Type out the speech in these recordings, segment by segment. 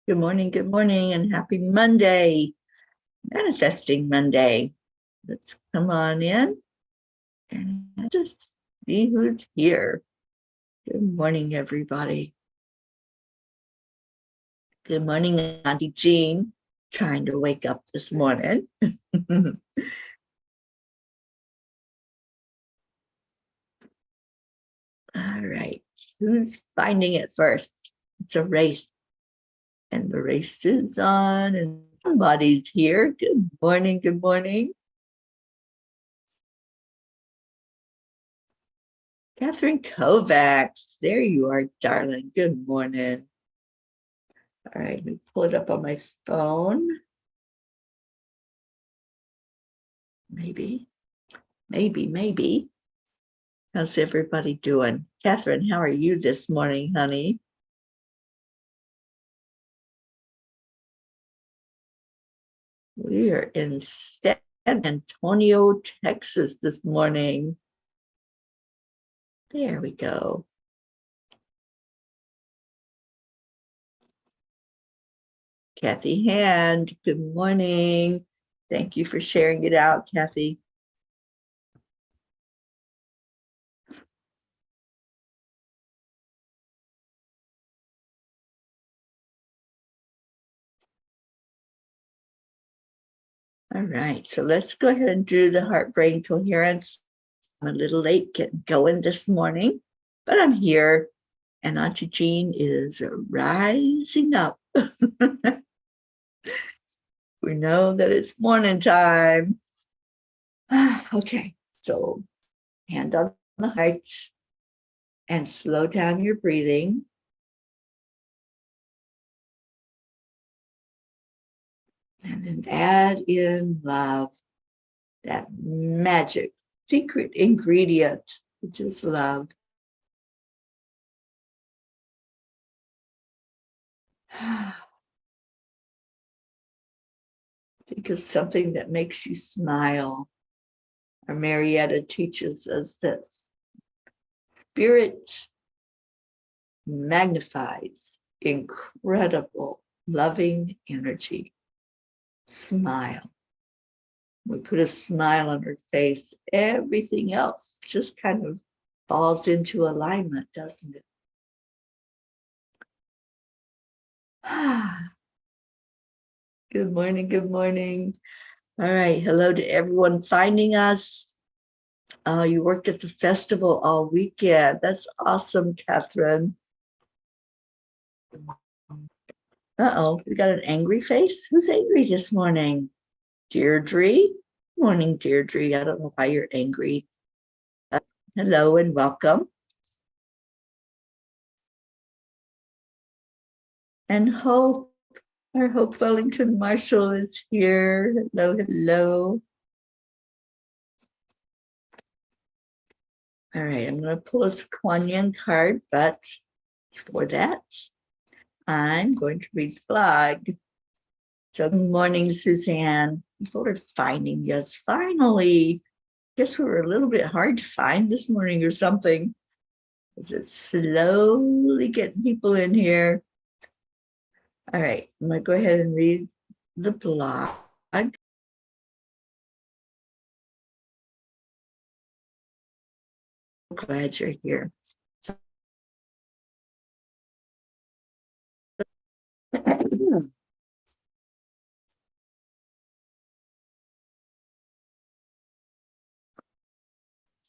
good morning, and happy Monday, manifesting Monday. Let's come on in and just see who's here. Good morning, everybody. Good morning, Auntie Jean. Trying to wake up this morning. All right, who's finding it first? It's a race, and the race is on, and somebody's here. Good morning, good morning. Catherine Kovacs, there you are, darling. Good morning. All right, let me pull it up on my phone. Maybe. How's everybody doing? Catherine, how are you this morning, honey? We are in San Antonio, Texas this morning. There we go. Kathy Hand, good morning. Thank you for sharing it out, Kathy. All right, so let's go ahead and do the heart brain coherence. I'm a little late getting going this morning, but I'm here, and Auntie Jean is rising up. We know that it's morning time. Okay, so hand on the heart and slow down your breathing. And then add in love, that magic secret ingredient, which is love. Think of something that makes you smile. Our Marietta teaches us that spirit magnifies incredible loving energy. Smile. We put a smile on her face, everything else just kind of falls into alignment, doesn't it? Good morning, good morning. All right, hello to everyone finding us. You worked at the festival all weekend. That's awesome, Catherine. Uh-oh, we got an angry face? Who's angry this morning? Deirdre? Morning, Deirdre. I don't know why you're angry. Hello and welcome. And Hope, our Hope Wellington Marshall is here. Hello, hello. All right, I'm going to pull a Kuan card, but before that, I'm going to read the flag. So good morning, Suzanne. People are finding us finally. Guess we were a little bit hard to find this morning or something. Is it slowly getting people in here? All right, I'm going to go ahead and read the blog. Glad you're here.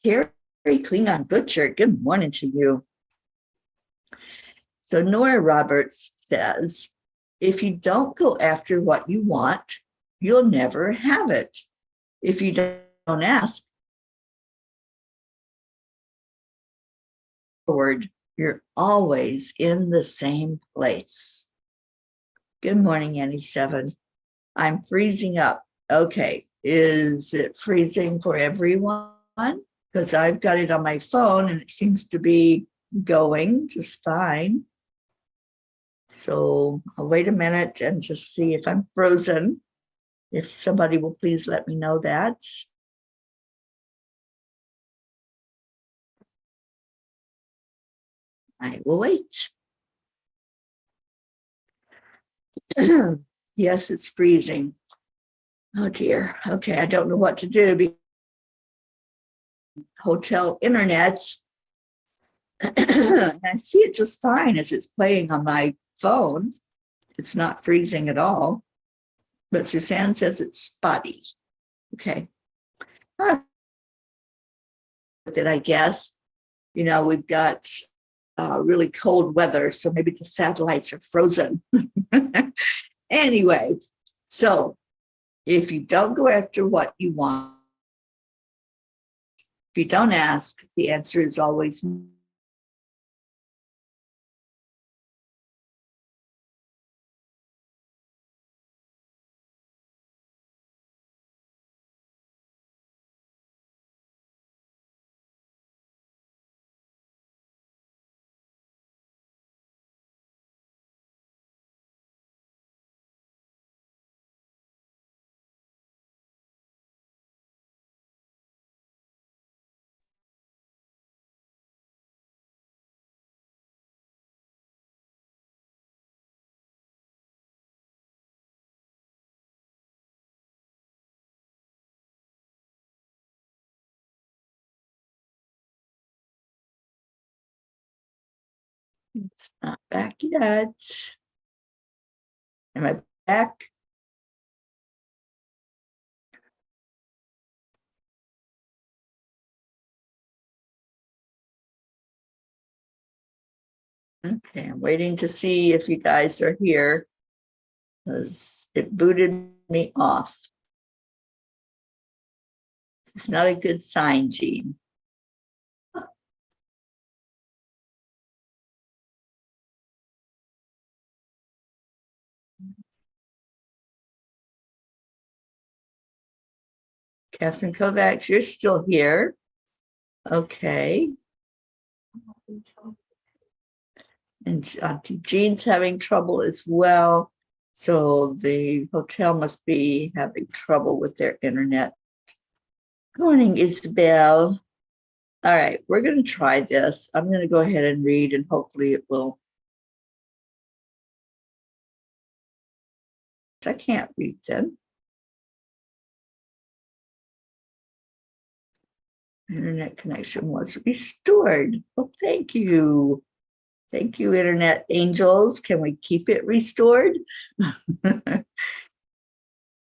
Teri Klingon Butcher, good morning to you. So Nora Roberts says, if you don't go after what you want, you'll never have it. If you don't ask forward, you're always in the same place. Good morning, Annie 7. I'm freezing up. Okay, is it freezing for everyone? Because I've got it on my phone and it seems to be going just fine. So I'll wait a minute and just see if I'm frozen. If somebody will please let me know that. I will wait. Yes, it's freezing. Oh dear. Okay, I don't know what to do. Hotel internet. I see it just fine as it's playing on my phone. It's not freezing at all. But Suzanne says it's spotty. Okay. With it, I guess. You know, we've got really cold weather, so maybe the satellites are frozen. Anyway, so if you don't go after what you want, if you don't ask, the answer is always no. It's not back yet. Am I back? Okay, I'm waiting to see if you guys are here because it booted me off. It's not a good sign, Jean. Catherine Kovacs, you're still here. Okay. And Auntie Jean's having trouble as well. So the hotel must be having trouble with their internet. Good morning, Isabel. All right, we're going to try this. I'm going to go ahead and read, and hopefully it will. I can't read them. Internet connection was restored. Well, thank you. Thank you, Internet Angels. Can we keep it restored? All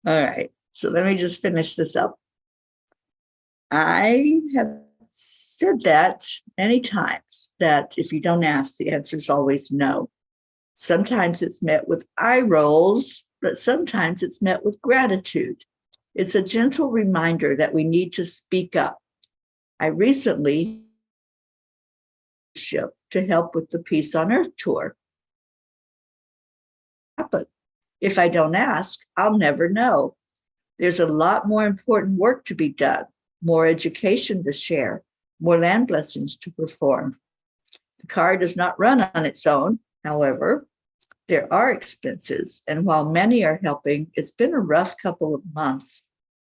right, so let me just finish this up. I have said that many times, that if you don't ask, the answer is always no. Sometimes it's met with eye rolls, but sometimes it's met with gratitude. It's a gentle reminder that we need to speak up. I recently shipped to help with the Peace on Earth tour. But if I don't ask, I'll never know. There's a lot more important work to be done, more education to share, more land blessings to perform. The car does not run on its own, however. There are expenses, and while many are helping, it's been a rough couple of months.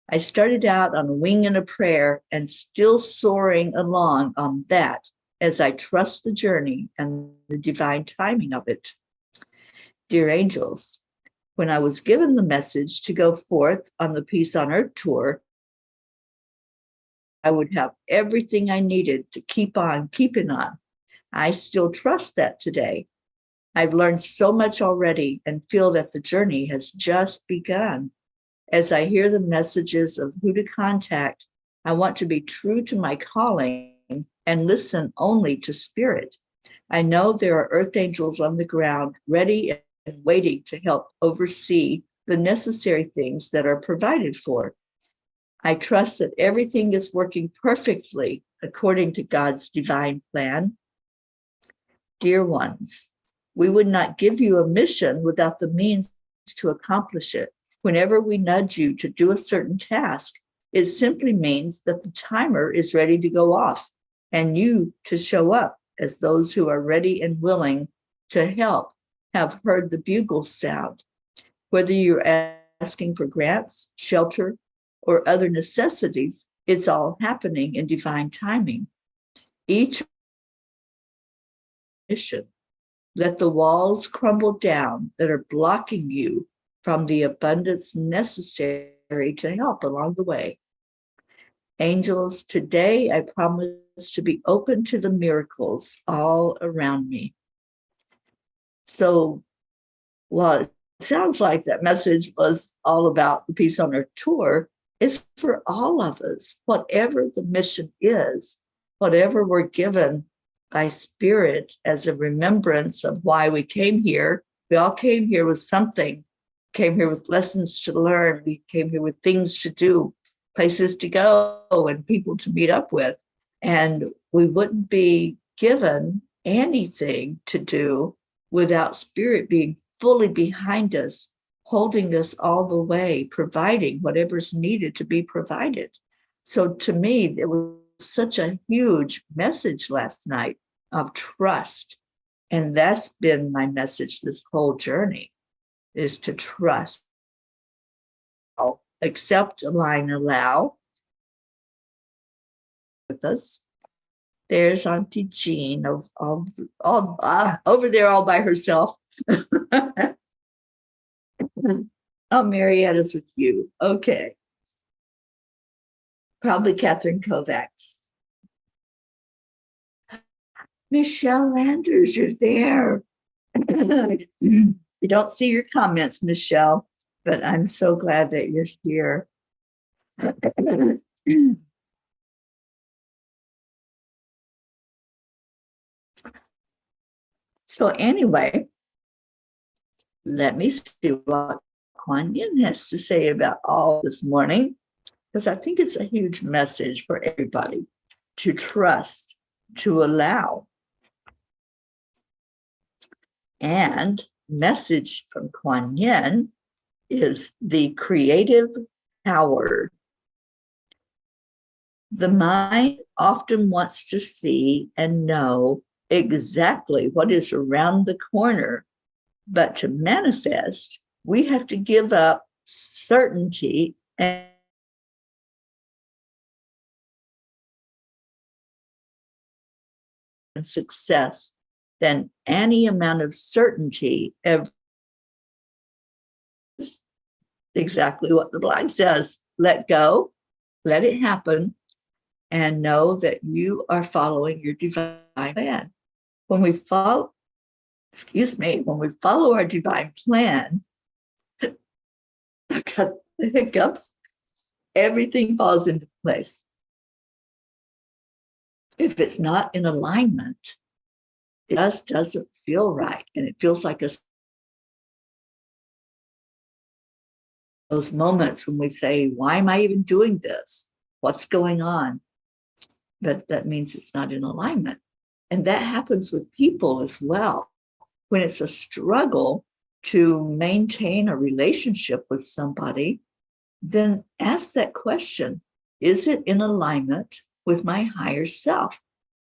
I started out on a wing and a prayer and still soaring along on that as I trust the journey and the divine timing of it. Dear angels, when I was given the message to go forth on the Peace on Earth tour, I would have everything I needed to keep on keeping on. I still trust that today. I've learned so much already and feel that the journey has just begun. As I hear the messages of who to contact, I want to be true to my calling and listen only to spirit. I know there are earth angels on the ground ready and waiting to help oversee the necessary things that are provided for. I trust that everything is working perfectly according to God's divine plan. Dear ones, we would not give you a mission without the means to accomplish it. Whenever we nudge you to do a certain task, it simply means that the timer is ready to go off and you to show up as those who are ready and willing to help have heard the bugle sound. Whether you're asking for grants, shelter, or other necessities, it's all happening in divine timing. Each mission Let the walls crumble down that are blocking you from the abundance necessary to help along the way. Angels, today I promise to be open to the miracles all around me. So, while it sounds like that message was all about the Peace on Earth tour, it's for all of us, whatever the mission is, whatever we're given by Spirit as a remembrance of why we came here. We all came here with something, came here with lessons to learn. We came here with things to do, places to go, and people to meet up with. And we wouldn't be given anything to do without Spirit being fully behind us, holding us all the way, providing whatever's needed to be provided. So to me, it was such a huge message last night of trust. And that's been my message this whole journey, is to trust, accept, align, allow with us. There's Auntie Jean over there all by herself. Oh, Marietta's with you. Okay. Probably Catherine Kovacs. Michelle Landers, you're there. You don't see your comments, Michelle, but I'm so glad that you're here. So anyway, let me see what Kuan Yin has to say about all this morning, because I think it's a huge message for everybody to trust, to allow. And message from Kuan Yin is the creative power. The mind often wants to see and know exactly what is around the corner, but to manifest, we have to give up certainty and success than any amount of certainty ever. Exactly what the blog says. Let go, let it happen, and know that you are following your divine plan. When we follow our divine plan, I've got the hiccups, everything falls into place. If it's not in alignment, it just doesn't feel right. And it feels like those moments when we say, why am I even doing this? What's going on? But that means it's not in alignment. And that happens with people as well. When it's a struggle to maintain a relationship with somebody, then ask that question. Is it in alignment with my higher self?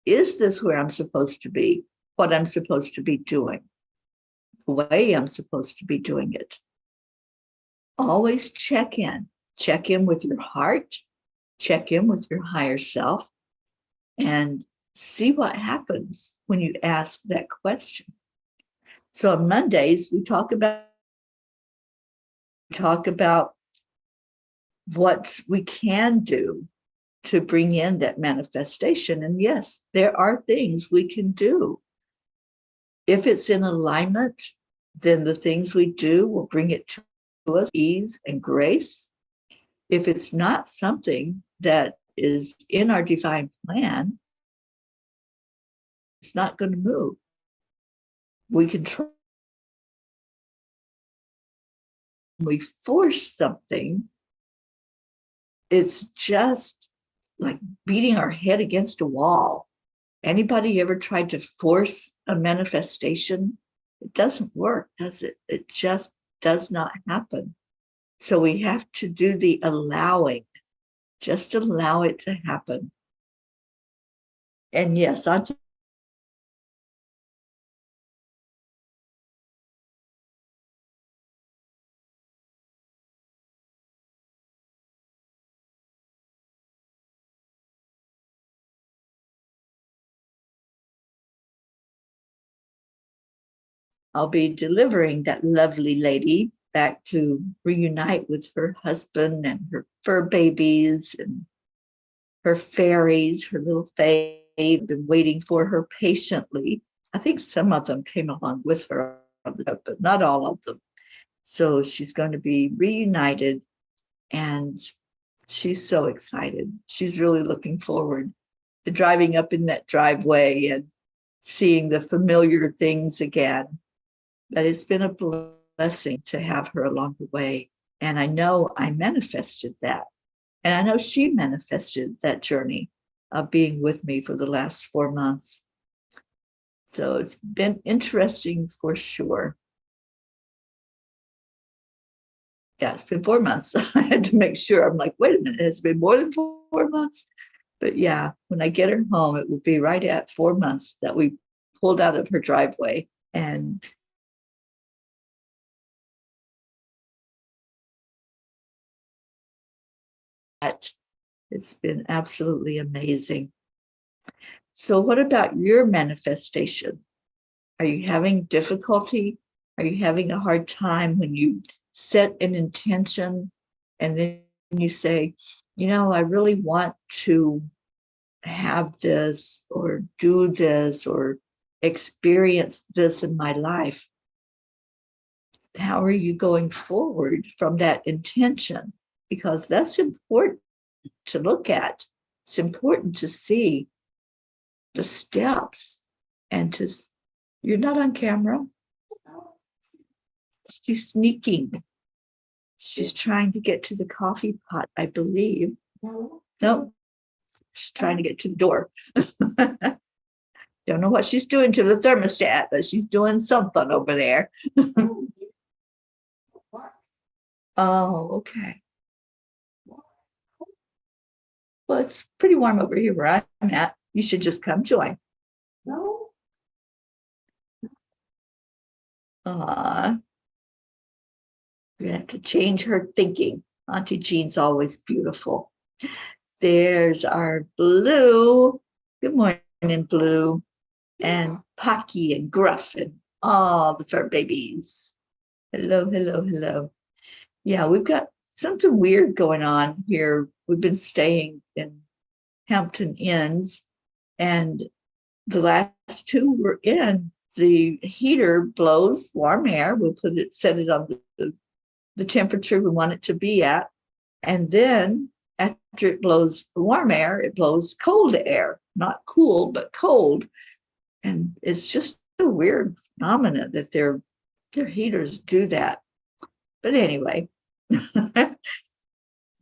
Is this where I'm supposed to be? What I'm supposed to be doing? The way I'm supposed to be doing it? Always check in. Check in with your heart. Check in with your higher self and see what happens when you ask that question. So on Mondays, we talk about what we can do to bring in that manifestation. And yes, there are things we can do. If it's in alignment, then the things we do will bring it to us, ease and grace. If it's not something that is in our divine plan, it's not going to move. We can try. We force something, it's just like beating our head against a wall. Anybody ever tried to force a manifestation? It doesn't work, does it? It just does not happen. So we have to do the allowing, just allow it to happen. And yes, I'm I'll be delivering that lovely lady back to reunite with her husband and her fur babies and her fairies, her little fae. I've been waiting for her patiently. I think some of them came along with her, but not all of them. So she's going to be reunited, and she's so excited. She's really looking forward to driving up in that driveway and seeing the familiar things again. But it's been a blessing to have her along the way. And I know I manifested that. And I know she manifested that journey of being with me for the last 4 months. So it's been interesting for sure. Yeah, it's been 4 months. I had to make sure. I'm like, wait a minute, has it been more than 4 months? But yeah, when I get her home, it will be right at 4 months that we pulled out of her driveway. And that it's been absolutely amazing. So what about your manifestation? Are you having difficulty? Are you having a hard time when you set an intention and then you say, I really want to have this or do this or experience this in my life? How are you going forward from that intention? Because that's important to look at. It's important to see the steps and you're not on camera. She's sneaking. She's trying to get to the coffee pot, I believe. No, she's trying to get to the door. Don't know what she's doing to the thermostat, but she's doing something over there. Oh, okay. Well, it's pretty warm over here where I'm at. You should just come join. No. We have to change her thinking. Auntie Jean's always beautiful. There's our Blue. Good morning, Blue. And Pocky and Gruff and all the fur babies. Hello, hello, hello. Yeah, we've got something weird going on here. We've been staying in Hampton Inns, and the last two we're in, the heater blows warm air. We'll set it on the temperature we want it to be at. And then after it blows the warm air, it blows cold air, not cool, but cold. And it's just a weird phenomenon that their heaters do that. But anyway,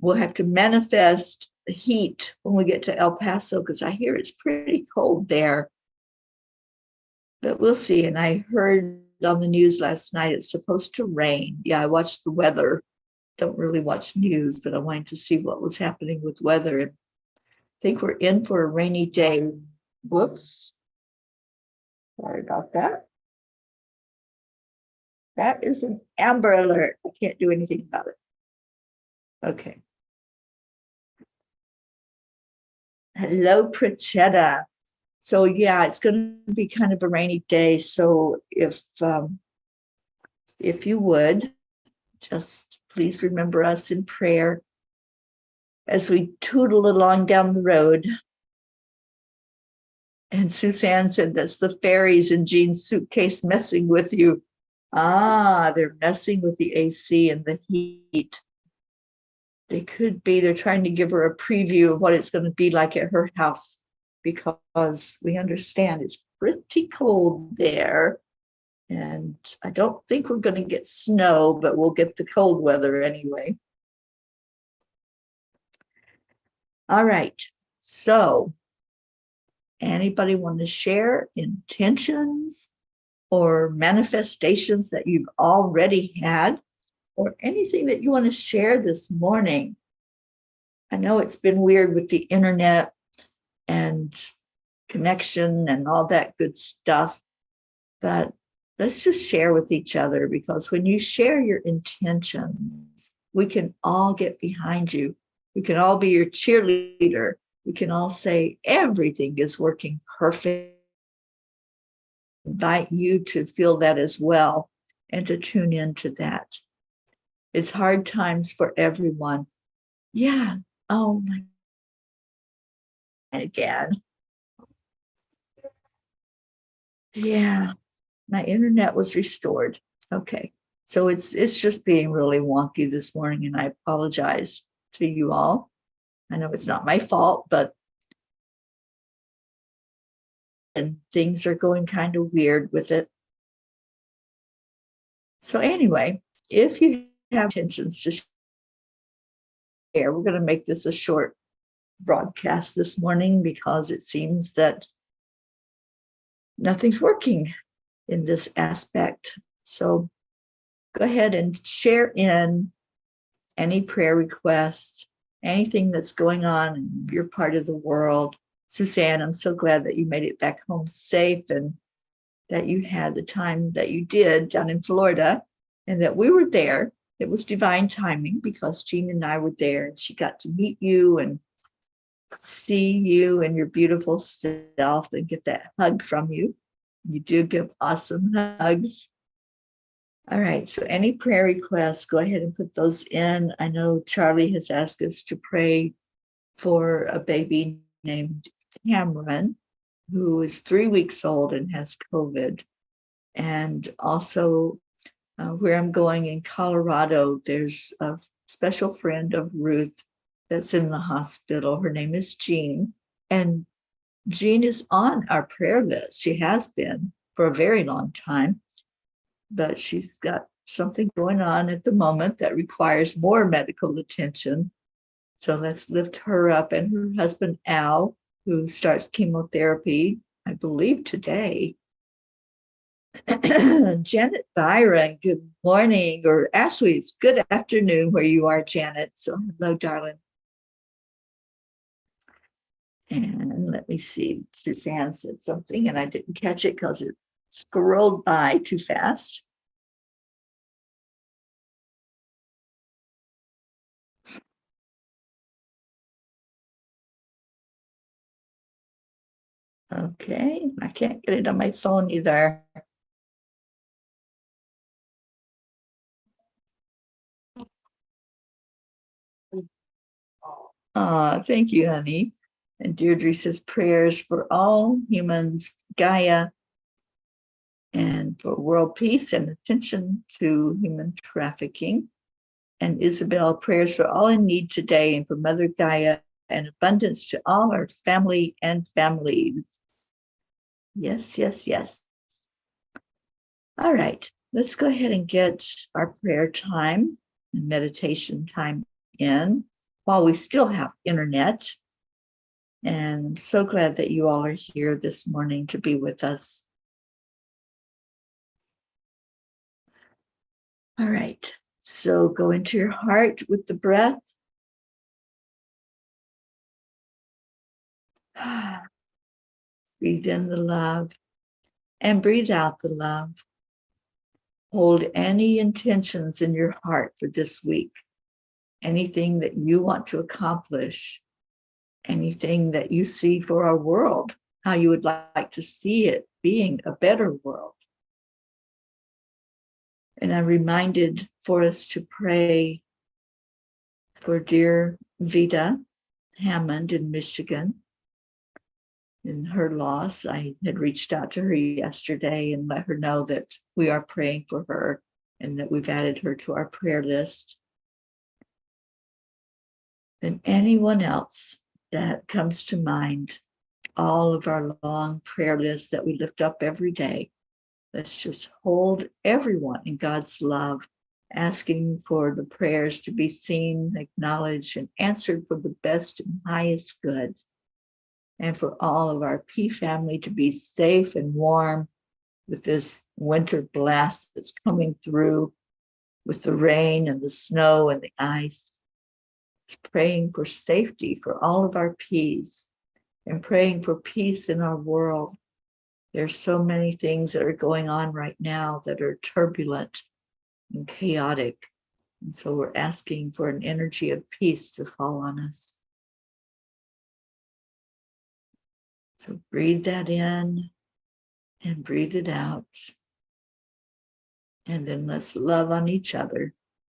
we'll have to manifest the heat when we get to El Paso, because I hear it's pretty cold there. But we'll see. And I heard on the news last night it's supposed to rain. Yeah, I watched the weather. Don't really watch news, but I wanted to see what was happening with weather. And I think we're in for a rainy day. Whoops. Sorry about that. That is an Amber Alert. I can't do anything about it. Okay. Hello, Pritchetta. So yeah, it's going to be kind of a rainy day. So if you would, just please remember us in prayer as we tootle along down the road. And Suzanne said that's the fairies in Jean's suitcase messing with you. Ah, they're messing with the AC and the heat. They could be. They're trying to give her a preview of what it's going to be like at her house, because we understand it's pretty cold there. And I don't think we're going to get snow, but we'll get the cold weather anyway. All right. So anybody want to share intentions or manifestations that you've already had, or anything that you want to share this morning? I know it's been weird with the internet and connection and all that good stuff, but let's just share with each other, because when you share your intentions, we can all get behind you. We can all be your cheerleader. We can all say everything is working perfect. invite you to feel that as well and to tune into that. It's hard times for everyone. Yeah. Oh my. Again. Yeah. My internet was restored. Okay. So it's just being really wonky this morning, and I apologize to you all. I know it's not my fault, but and things are going kind of weird with it. So anyway, if you have intentions to share, we're going to make this a short broadcast this morning because it seems that nothing's working in this aspect. So go ahead and share in any prayer requests, anything that's going on in your part of the world. Suzanne, I'm so glad that you made it back home safe and that you had the time that you did down in Florida and that we were there. It was divine timing because Jean and I were there and she got to meet you and see you and your beautiful self and get that hug from you. You do give awesome hugs. All right, so any prayer requests, go ahead and put those in. I know Charlie has asked us to pray for a baby named Cameron, who is 3 weeks old and has COVID. And also where I'm going in Colorado, there's a special friend of Ruth that's in the hospital. Her name is Jean. And Jean is on our prayer list. She has been for a very long time, but she's got something going on at the moment that requires more medical attention. So let's lift her up, and her husband, Al, who starts chemotherapy, I believe today. Janet Byron, good morning, or actually it's good afternoon where you are, Janet. So hello, darling. And let me see, Suzanne said something and I didn't catch it because it scrolled by too fast. Okay, I can't get it on my phone either. Thank you, honey. And Deirdre says prayers for all humans, Gaia, and for world peace and attention to human trafficking. And Isabel, prayers for all in need today and for Mother Gaia and abundance to all our family and families. Yes, yes, yes. All right, let's go ahead and get our prayer time and meditation time in while we still have internet. And I'm so glad that you all are here this morning to be with us. All right, so go into your heart with the breath. Breathe in the love and breathe out the love. Hold any intentions in your heart for this week, anything that you want to accomplish, anything that you see for our world, how you would like to see it being a better world. And I'm reminded for us to pray for dear Vida Hammond in Michigan. In her loss, I had reached out to her yesterday and let her know that we are praying for her and that we've added her to our prayer list. And anyone else that comes to mind, all of our long prayer lists that we lift up every day, let's just hold everyone in God's love, asking for the prayers to be seen, acknowledged, and answered for the best and highest good. And for all of our P family to be safe and warm with this winter blast that's coming through with the rain and the snow and the ice. It's praying for safety for all of our P's and praying for peace in our world. There's so many things that are going on right now that are turbulent and chaotic. And so we're asking for an energy of peace to fall on us. So breathe that in and breathe it out. And then let's love on each other.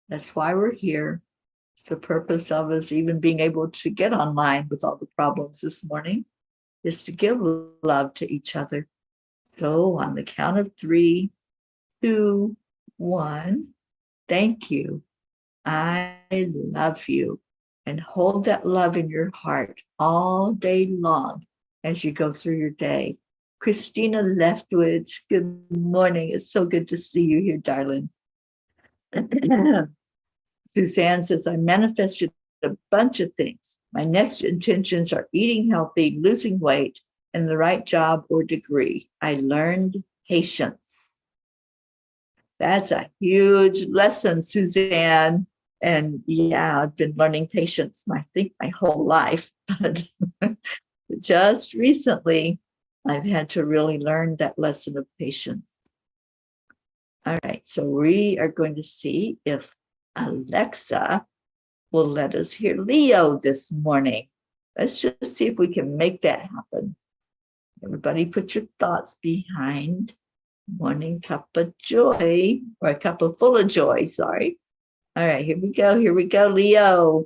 That's why we're here. It's the purpose of us even being able to get online with all the problems this morning is to give love to each other. Go on the count of 3, 2, 1. Thank you. I love you. And hold that love in your heart all day long as you go through your day. Christina Leftwich, good morning. It's so good to see you here, darling. Suzanne says, I manifested a bunch of things. My next intentions are eating healthy, losing weight, and the right job or degree. I learned patience. That's a huge lesson, Suzanne. And yeah, I've been learning patience, I think, my whole life. But just recently, I've had to really learn that lesson of patience. All right, so we are going to see if Alexa will let us hear Leo this morning. Let's just see if we can make that happen. Everybody put your thoughts behind Morning Cup of Joy, or a cup of full of joy, sorry. All right, here we go, Leo.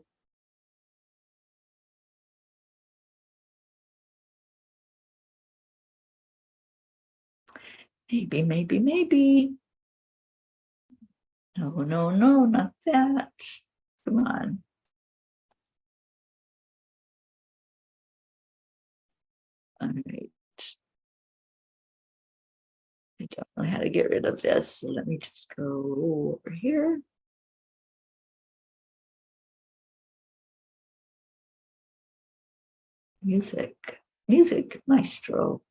Maybe. No, not that. Come on. All right. I don't know how to get rid of this, so let me just go over here. Music maestro.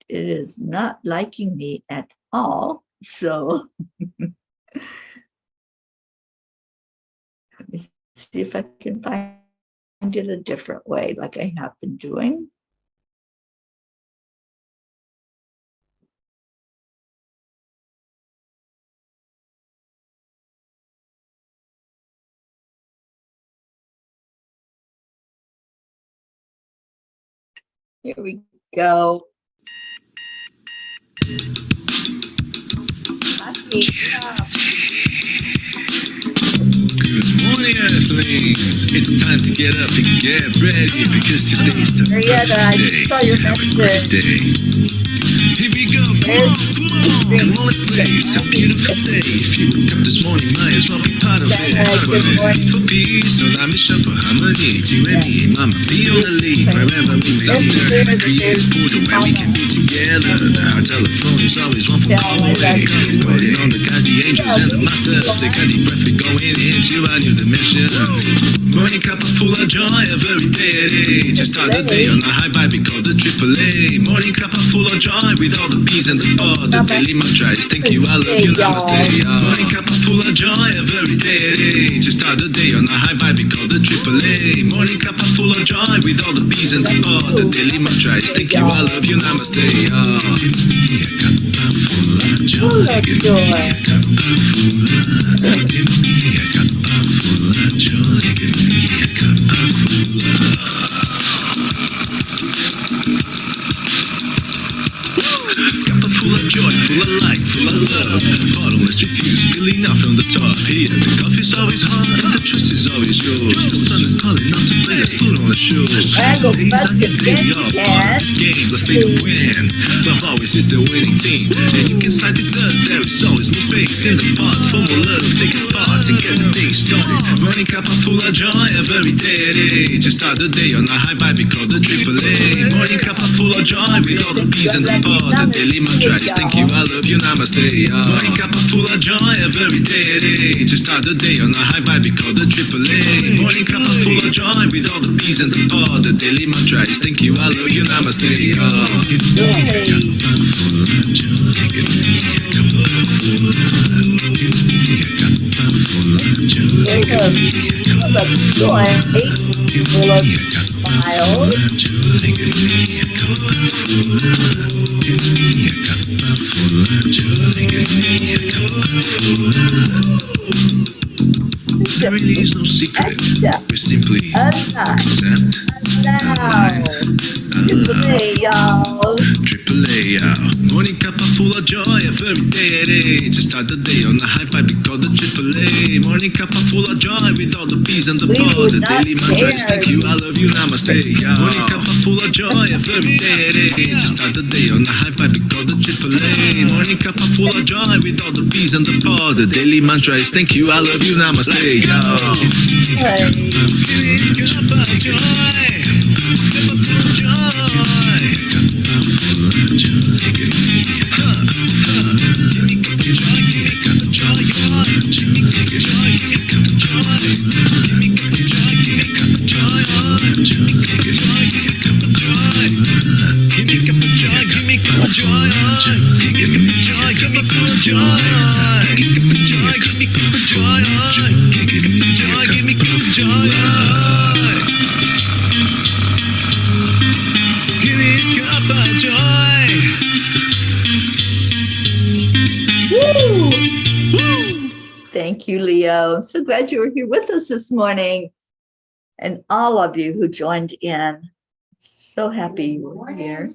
It is not liking me at all, so let me see if I can find it a different way, like I have been doing. Here we go. Good morning, Earthlings. It's time to get up and get ready because today's the perfect day to have a great day. Here we go, come on, let's play. It's a beautiful day. If you woke up this morning, might as well be part of it. Peace for peace, so that mission for harmony. You and me, mama, be on the lead. Wherever we thunder, create a portal where we can be together. Our telephone is always one phone call away. Calling on the guys, the angels, and the masters. Take a deep breath, we're going into our new dimension. Morning cup of full of joy, every day. Just start the day on a high vibe, we call the AAA. Morning cup of full of joy, with all the B's and the pod. The daily mantra is thank you, I love you, namaste. Morning cup of full of joy, every day. Just start the day on a high vibe, we call the AAA. Morning cup of full of joy, with all the B's and the pod. The daily mantra is thank you, I love you, namaste. Give me a cup of full of joy. Give me a cup of full of. Give me a cup of full of joy. Give me a cup of full of. Full of joy, full of light, full of love. Bottomless refuse, spilling out from the top. Here, the coffee's always hot and the trust is always yours. The sun is calling out to play, let's put on a show. Days on your day, all part of this game, let's make a win. Love always is the winning team, and you can side with us. There is always no space in the pot for more love. Take a spot and get the day started. Morning cup of full of joy, every day. Just start the day on a high vibe, we call the AAA. Morning cup of full of joy, with all the B's and the pod. The daily mantra is thank you, I love you, namaste. Morning cup of full of joy, every day. Just start the day on a high vibe, we call the AAA. Morning cup of full of joy, with all the B's and the pod. The daily mantra is thank you, I love you, namaste. Give me a cup of full of joy. Give me a cup of full of. Give me a cup of full of joy. Give me a cup of full of. full of smiles. Give me a cup full of, give me a cup full of joy. Give me a cup full of. There really is no secret. We simply accept. Triple A, y'all. Triple A, y'all. Morning cup full of joy every day at 8. To start the day on the high five, we call the Triple A. Morning cup full of joy with all the peas and the pod. The daily mantra is thank you, I love you, namaste, y'all. Morning cup full of joy every day at 8. To start the day on the high five, we call the Triple A. Morning cup full of joy with all the peas and the pod. The daily mantra is thank you, I love you, namaste, y'all. Hey. Cup of joy. Cup of joy. Thank you, Leo. I'm so glad you were here with us this morning. And all of you who joined in. So happy you were here.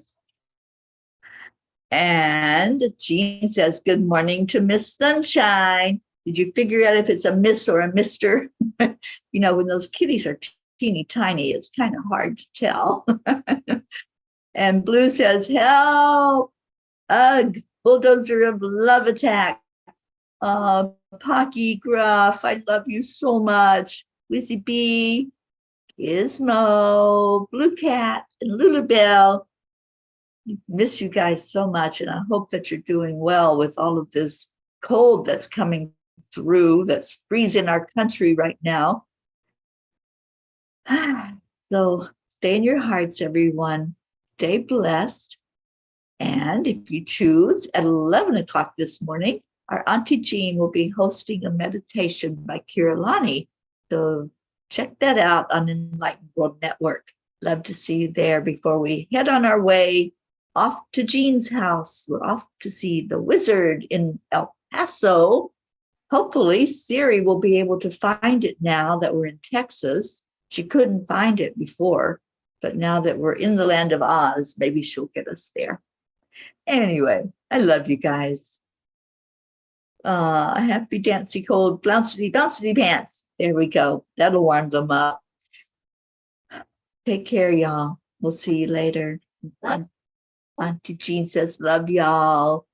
And Jean says, good morning to Miss Sunshine. Did you figure out if it's a miss or a mister? You know, when those kitties are teeny tiny, it's kind of hard to tell. And Blue says, help. Ugh, bulldozer of love attack. Pocky Gruff, I love you so much. Wizzy B, Gizmo, Blue Cat, and Lulabelle. Miss you guys so much, and I hope that you're doing well with all of this cold that's coming through, that's freezing our country right now. So stay in your hearts, everyone. Stay blessed. And if you choose, at 11 o'clock this morning, our Auntie Jean will be hosting a meditation by Kiralani. So check that out on Enlightened World Network. Love to see you there before we head on our way off to Jean's house. We're off to see the wizard in El Paso. Hopefully, Siri will be able to find it now that we're in Texas. She couldn't find it before, but now that we're in the land of Oz, maybe she'll get us there. Anyway, I love you guys. Happy dancy cold bouncy bouncy pants. There we go. That'll warm them up. Take care, y'all. We'll see you later. Auntie Jean says, love y'all.